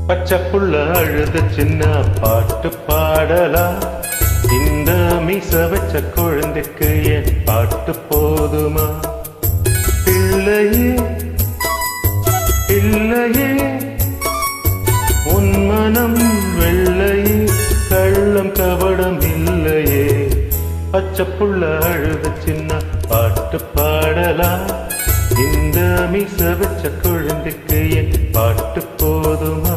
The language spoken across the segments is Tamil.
பச்சை புள்ள அழுத சின்ன பாட்டு பாடலாம். இந்த மீச வச்ச குழந்தைக்கு என் பாட்டு போதுமா? இல்லையே இல்லையே உன் மனம் வெள்ளையே, கள்ளம் கவடம் இல்லையே. பச்சை புள்ள அழுத சின்ன பாட்டு பாடலாம். இந்த மீச வச்ச குழந்தைக்கு என் பாட்டு போதுமா?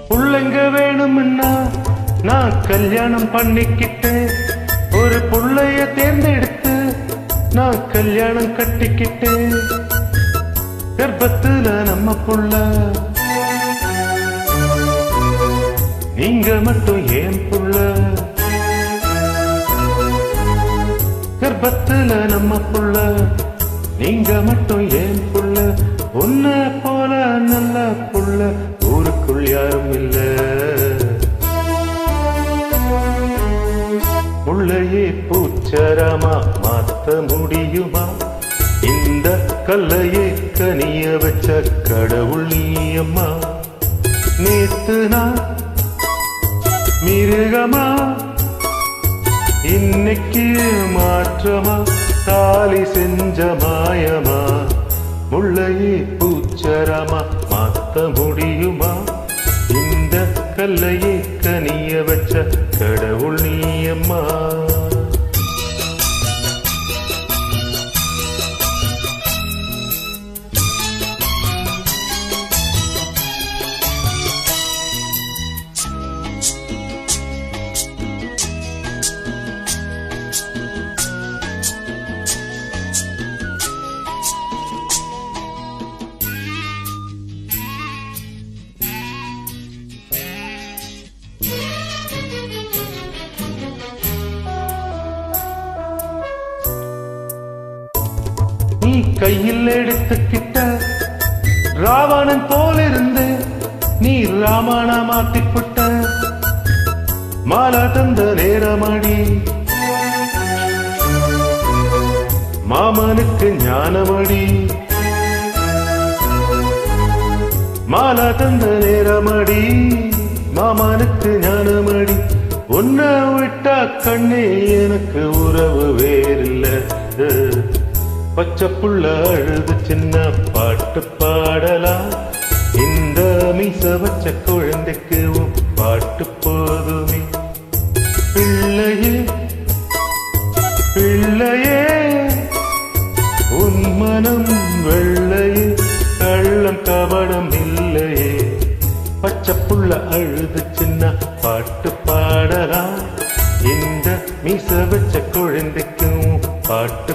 புள்ளைங்க வேணும்னா நான் கல்யாணம் பண்ணிக்கிட்டேன். ஒரு புள்ளைய தேர்ந்தெடுத்து நான் கல்யாணம் கட்டிக்கிட்டேன். கர்ப்பத்துல நம்ம புள்ள, நீங்க மட்டும் ஏன் புள்ள? கர்ப்பத்துல நம்ம புள்ள, நீங்க மட்டும் ஏன் புள்ள? உன்ன போல நல்ல புள்ள ஊருக்குள் யாரும் இல்ல. முள்ளையே பூச்சரமா மாத்த முடியுமா? இந்த கல்லையே கனிய வச்ச கடவுள் நீயம்மா. நேத்து நான் மிருகமா, இன்னைக்கு மாற்றமா, தாலி செஞ்ச மாயமா. முள்ளையே பூச்சரமா மாத்த முடியுமா? இந்த கல்லையே கனிய வச்ச கடவுள் நீயம்மா. நீ கையில் எடுத்துக்கிட்ட ராவணன் போல இருந்து நீ ராமனா மாத்திப்புட்ட. மாலா தந்த நேரமடி மாமனுக்கு ஞானமடி. மாலா தந்த நேரமடி மாமனுக்கு ஞானமடி. உன்னை விட்டா கண்ணே எனக்கு உறவு வேறில்ல. பச்சை புள்ள அழுது சின்ன பாட்டு பாடலாம். இந்த மீச வச்ச குழந்தைக்கு பாட்டு போதுமே. பிள்ளையே பிள்ளையே உன் மனம் வெள்ளையே, கள்ளம் கவடம் இல்லையே. பச்சை புள்ள அழுது சின்ன பாட்டு பாடலாம். இந்த மீச வச்ச குழந்தைக்கும் பாட்டு